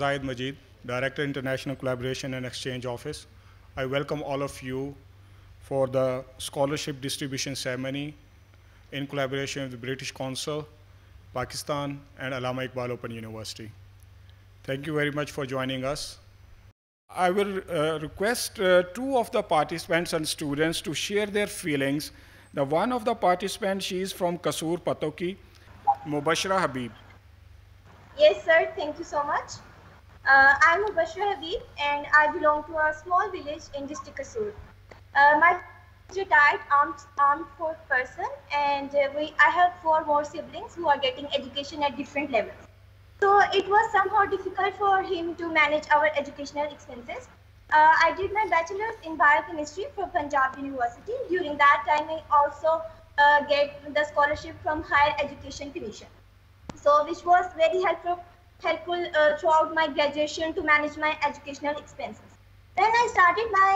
Zahid Majid, Director, International Collaboration and Exchange Office. I welcome all of you for the scholarship distribution ceremony in collaboration with the British Council, Pakistan, and Allama Iqbal Open University. Thank you very much for joining us. I will request two of the participants and students to share their feelings. The one of the participants, she is from Kasur, Patoki, Mubashira Habib. Yes, sir. Thank you so much. I'm Mubashira Habib, and I belong to a small village in district Kasur. My retired armed force person, and I have 4 more siblings who are getting education at different levels. So it was somehow difficult for him to manage our educational expenses. I did my bachelor's in biochemistry from Punjab University. During that time, I also get the scholarship from Higher Education Commission. So which was very helpful throughout my graduation to manage my educational expenses. Then I started my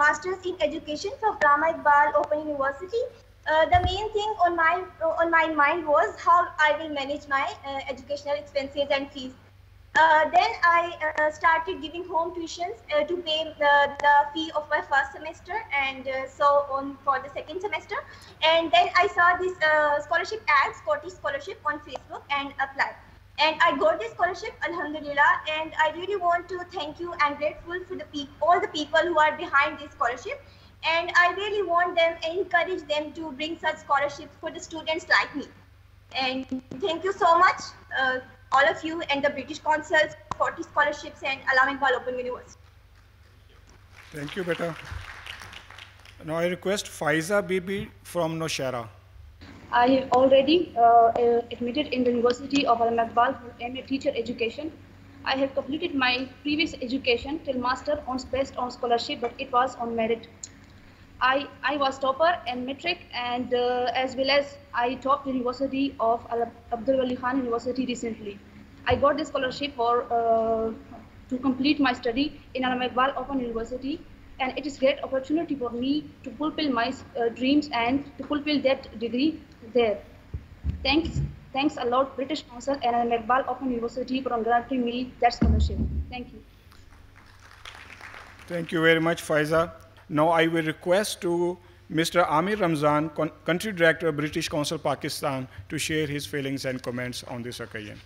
master's in education from Allama Iqbal Open University. The main thing on my mind was how I will manage my educational expenses and fees. Then I started giving home tuitions to pay the fee of my first semester, and so on for the second semester. And then I saw this scholarship ad, Scottish scholarship, on Facebook and applied. And I got this scholarship, Alhamdulillah. And I really want to thank you and grateful for all the people who are behind this scholarship. And I really want them and encourage them to bring such scholarships for the students like me. And thank you so much, all of you and the British Council, Scottish scholarships, and Allama Iqbal Open University. Thank you, beta. Now I request Faiza Bibi from Nowshera. I have already admitted in the University of Allama Iqbal for MA teacher education. I have completed my previous education till master based on scholarship, but it was on merit. I was topper in metric, and as well as I topped the University of Abdul Wali Khan University recently. I got this scholarship for to complete my study in Allama Iqbal Open University, and it is a great opportunity for me to fulfill my dreams and to fulfill that degree there. Thanks a lot, British Council and Allama Iqbal Open University for granting me that scholarship. Thank you. Thank you very much, Faiza. Now I will request to Mr. Amir Ramzan, Country Director, British Council Pakistan, to share his feelings and comments on this occasion.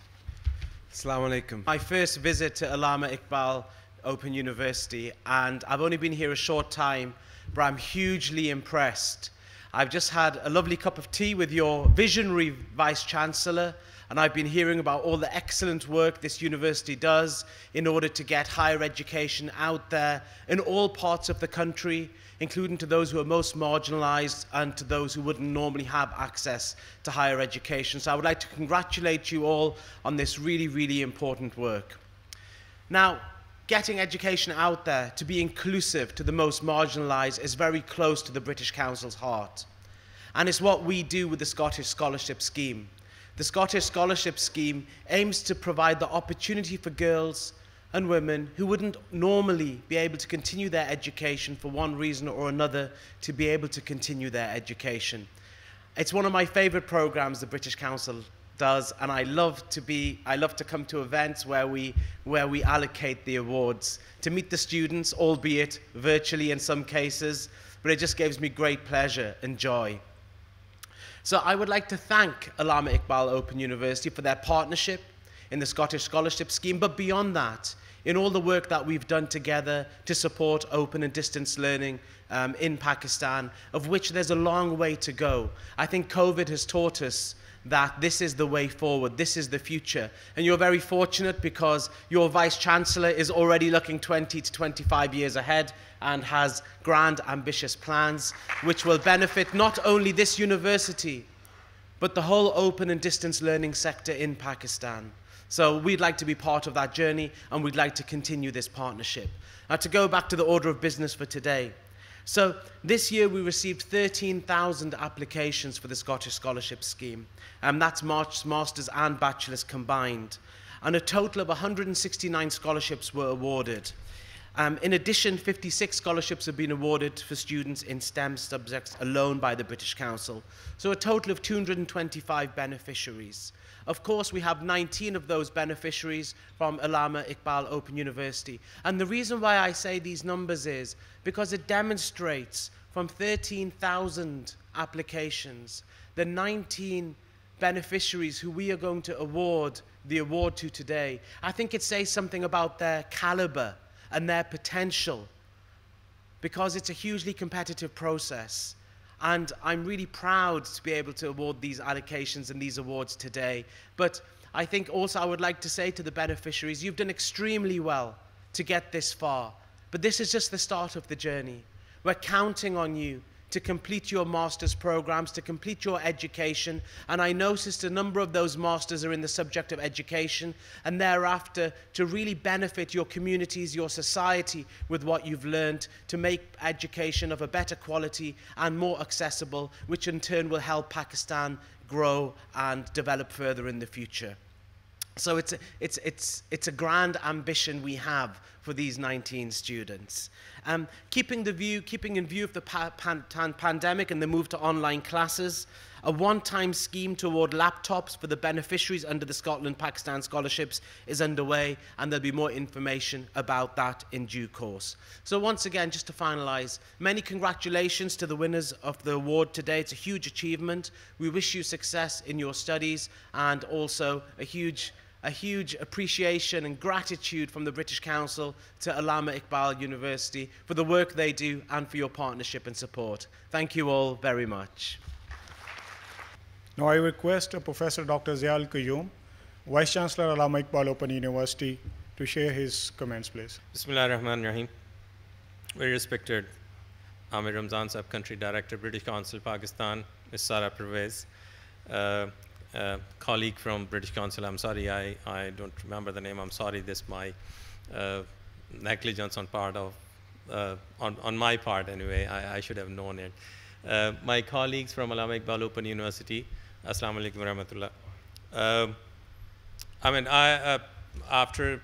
Assalamu alaikum. My first visit to Allama Iqbal Open University, and I've only been here a short time, but I'm hugely impressed. I've just had a lovely cup of tea with your visionary Vice Chancellor, and I've been hearing about all the excellent work this university does in order to get higher education out there in all parts of the country, including to those who are most marginalized and to those who wouldn't normally have access to higher education. So I would like to congratulate you all on this really, really important work. Now, getting education out there to be inclusive to the most marginalized is very close to the British Council's heart. And it's what we do with the Scottish Scholarship Scheme. The Scottish Scholarship Scheme aims to provide the opportunity for girls and women who wouldn't normally be able to continue their education for one reason or another to be able to continue their education. It's one of my favorite programs the British Council does, and I love to come to events where we allocate the awards to meet the students, albeit virtually in some cases, but it just gives me great pleasure and joy. So I would like to thank Allama Iqbal Open University for their partnership in the Scottish Scholarship Scheme, but beyond that, in all the work that we've done together to support open and distance learning in Pakistan, of which there's a long way to go. I think COVID has taught us that this is the way forward, this is the future. And you're very fortunate because your Vice Chancellor is already looking 20 to 25 years ahead and has grand, ambitious plans which will benefit not only this university, but the whole open and distance learning sector in Pakistan. So we'd like to be part of that journey, and we'd like to continue this partnership. Now, to go back to the order of business for today. So this year we received 13,000 applications for the Scottish Scholarship Scheme, and that's masters and bachelors combined. And a total of 169 scholarships were awarded. In addition, 56 scholarships have been awarded for students in STEM subjects alone by the British Council, so a total of 225 beneficiaries. Of course, we have 19 of those beneficiaries from Allama Iqbal Open University. And the reason why I say these numbers is because it demonstrates from 13,000 applications, the 19 beneficiaries who we are going to award the award to today. I think it says something about their caliber and their potential, because it's a hugely competitive process. And I'm really proud to be able to award these allocations and these awards today. But I think also I would like to say to the beneficiaries, you've done extremely well to get this far. But this is just the start of the journey. We're counting on you to complete your master's programs, to complete your education. And I noticed a number of those masters are in the subject of education, and thereafter to really benefit your communities, your society with what you've learned, to make education of a better quality and more accessible, which in turn will help Pakistan grow and develop further in the future. So it's a grand ambition we have for these 19 students. Keeping in view of the pandemic and the move to online classes, a one-time scheme to award laptops for the beneficiaries under the Scotland-Pakistan scholarships is underway, and there'll be more information about that in due course. So once again, just to finalize, many congratulations to the winners of the award today. It's a huge achievement. We wish you success in your studies, and also a huge appreciation and gratitude from the British Council to Allama Iqbal University for the work they do and for your partnership and support. Thank you all very much. Now I request Professor Dr. Zia Al-Qayyum, Vice Chancellor Allama Iqbal Open University, to share his comments, please. Bismillah ar-Rahman ar-Rahim. Very respected Amir Ramzan Sahab, Country Director, British Council, Pakistan, Ms. Sara Pervez, colleague from British Council. I'm sorry, I don't remember the name. I'm sorry, this my negligence on part of, on my part anyway. I should have known it. My colleagues from Allama Iqbal Open University, Assalamu alaikum wa rahmatullah. After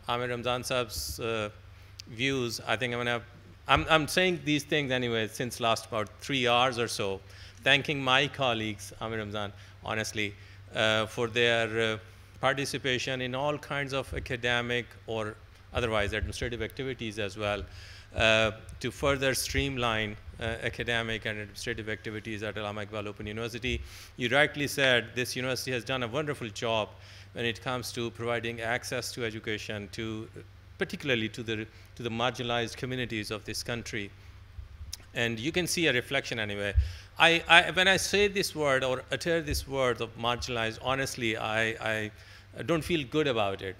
Amir Ramzan Sahab's views, I think I'm saying these things anyway since last about 3 hours or so, thanking my colleagues, Amir Ramzan, honestly, for their participation in all kinds of academic or otherwise administrative activities as well, to further streamline academic and administrative activities at Allama Iqbal Open University. You rightly said this university has done a wonderful job when it comes to providing access to education, particularly to the marginalized communities of this country. And you can see a reflection anyway. When I say this word or utter this word of marginalized, honestly, I don't feel good about it.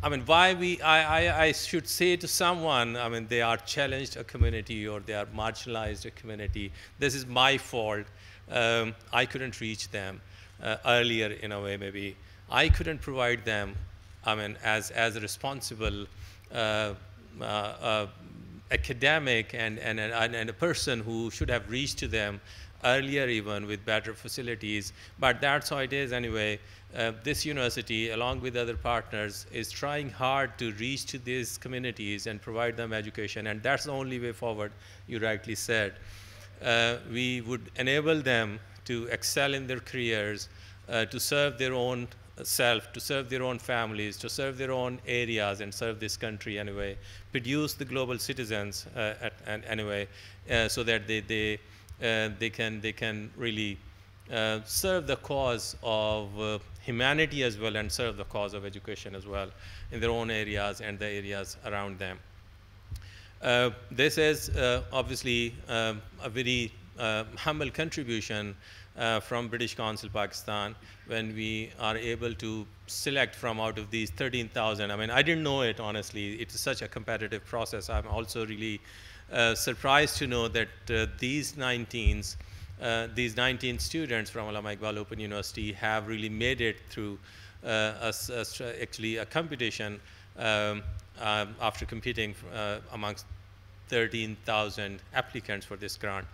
I should say to someone, they are challenged a community or they are marginalized a community. This is my fault. I couldn't reach them earlier in a way, maybe. I couldn't provide them, as a responsible academic and a person who should have reached to them earlier even with better facilities. But that's how it is anyway. This university, along with other partners, is trying hard to reach to these communities and provide them education, and that's the only way forward, you rightly said. We would enable them to excel in their careers, to serve their own self, to serve their own families, to serve their own areas and serve this country anyway, produce the global citizens anyway, so that they can really serve the cause of humanity as well, and serve the cause of education as well in their own areas and the areas around them. This is obviously a very humble contribution from British Council Pakistan when we are able to select from out of these 13,000. I didn't know it, honestly. It's such a competitive process. I'm also really surprised to know that these 19 students from Allama Iqbal Open University have really made it through actually a competition after competing amongst 13,000 applicants for this grant.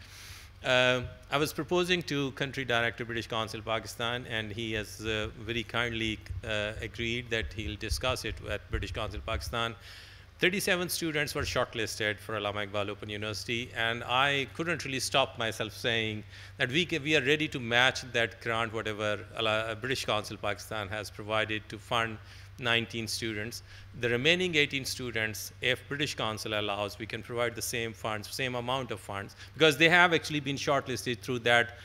I was proposing to Country Director, British Council Pakistan, and he has very kindly agreed that he'll discuss it at British Council Pakistan. 37 students were shortlisted for Allama Iqbal Open University, and I couldn't really stop myself saying that we are ready to match that grant, whatever British Council Pakistan has provided to fund 19 students. The remaining 18 students, if British Council allows, we can provide the same funds, same amount of funds, because they have actually been shortlisted through that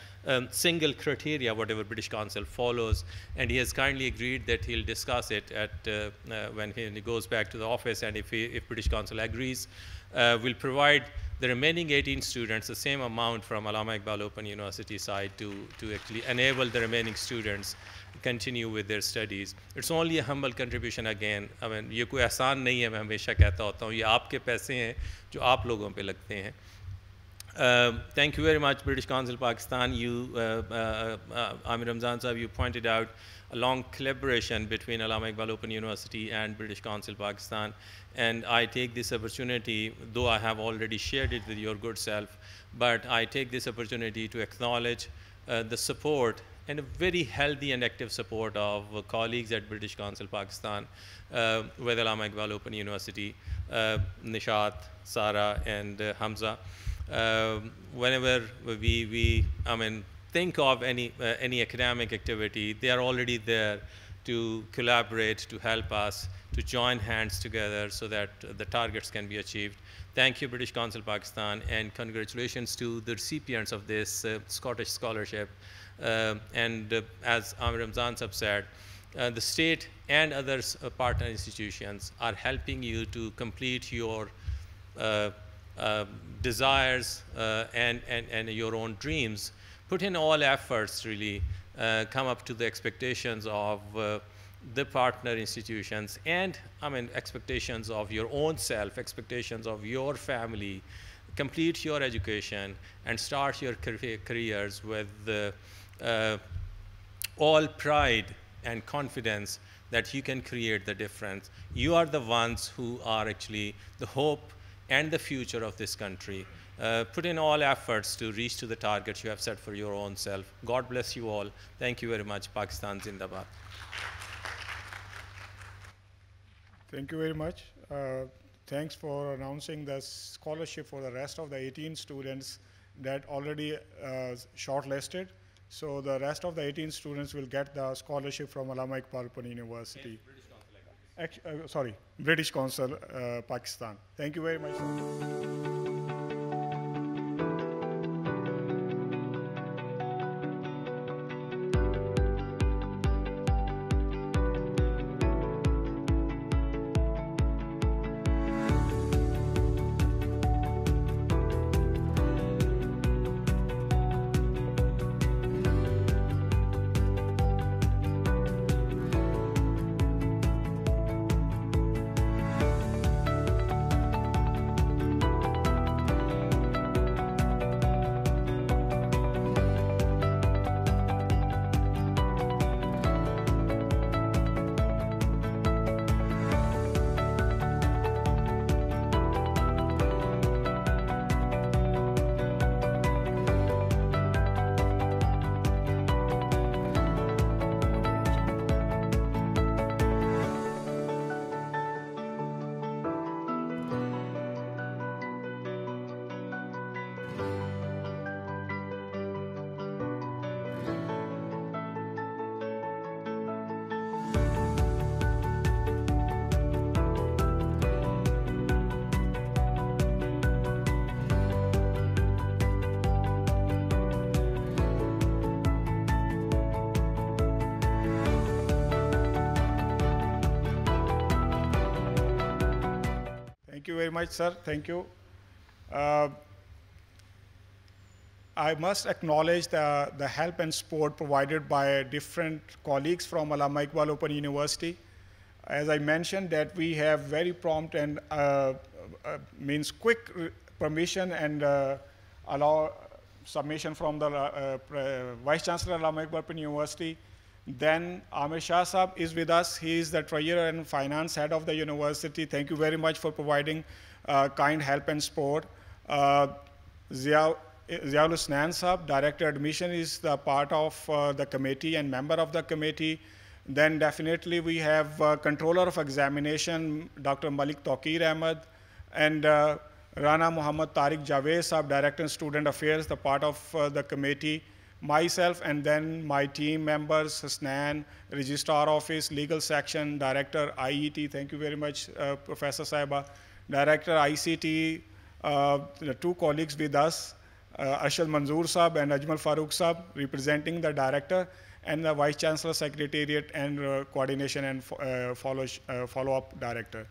single criteria, whatever British Council follows, and he has kindly agreed that he'll discuss it at when he goes back to the office, and if British Council agrees, we'll provide the remaining 18 students the same amount from Allama Iqbal Open University side to actually enable the remaining students continue with their studies. It's only a humble contribution again. I mean, ये कोई आसान नहीं है, मैं हमेशा कहता होता हूँ, ये आपके पैसे हैं जो आप लोगों पे लगते हैं. Thank you very much, British Council Pakistan. Amir Ramzan Sahib, you pointed out a long collaboration between Allama Iqbal Open University and British Council Pakistan. And I take this opportunity, though I have already shared it with your good self, but I take this opportunity to acknowledge the support and a very healthy and active support of colleagues at British Council Pakistan, with Allama Iqbal Open University, Nishat, Sara, and Hamza. Whenever we think of any academic activity, they are already there to collaborate, to help us, to join hands together so that the targets can be achieved. Thank you, British Council Pakistan, and congratulations to the recipients of this Scottish scholarship. As Amir Ramzan Sahib said, the state and other partner institutions are helping you to complete your desires and your own dreams. Put in all efforts, really, come up to the expectations of the partner institutions, and expectations of your own self, expectations of your family. Complete your education and start your careers with all pride and confidence that you can create the difference. You are the ones who are actually the hope and the future of this country. Put in all efforts to reach to the targets you have set for your own self. God bless you all. Thank you very much. Pakistan Zindabad. Thank you very much. Thanks for announcing the scholarship for the rest of the 18 students that already shortlisted. So the rest of the 18 students will get the scholarship from Allama Iqbal Open University. British Council Pakistan. Thank you very much. Thank you very much, sir. Thank you. I must acknowledge the help and support provided by different colleagues from Allama Iqbal Open University. As I mentioned, that we have very prompt and means quick permission and allow submission from the Vice Chancellor Allama Iqbal Open University. Then Amir Shah Sahib is with us. He is the Treasurer and Finance Head of the university. Thank you very much for providing kind help and support. Zia Ziaul Hussain Sahab, Director Admission, is the part of the committee and member of the committee. Then definitely we have Controller of Examination, Dr. Malik Tawqir Ahmed, and Rana Muhammad Tariq Javed Sahab, Director of Student Affairs, the part of the committee. Myself and then my team members, Hussain, Registrar Office, Legal Section, Director IET, thank you very much, Professor Saiba, Director ICT, the two colleagues with us, Arshad Manzoor Sahab and Ajmal Farooq Sahab, representing the Director, and the Vice Chancellor Secretariat and Coordination and Follow-up Director.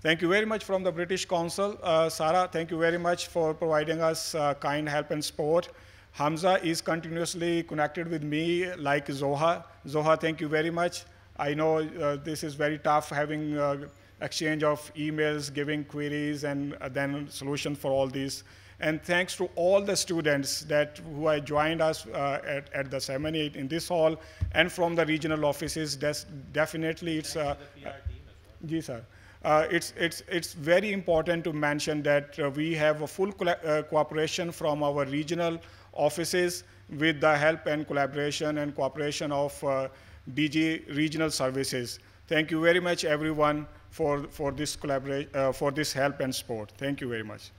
Thank you very much from the British Council. Sarah, thank you very much for providing us kind help and support. Hamza is continuously connected with me like Zoha. Zoha, thank you very much. I know this is very tough having exchange of emails, giving queries, and then solution for all these. And thanks to all the students who have joined us at the ceremony in this hall and from the regional offices. Definitely it's Ji, sir. It's very important to mention that we have a full cooperation from our regional offices with the help and collaboration and cooperation of DG Regional Services. Thank you very much, everyone, for this collaboration, for this help and support. Thank you very much.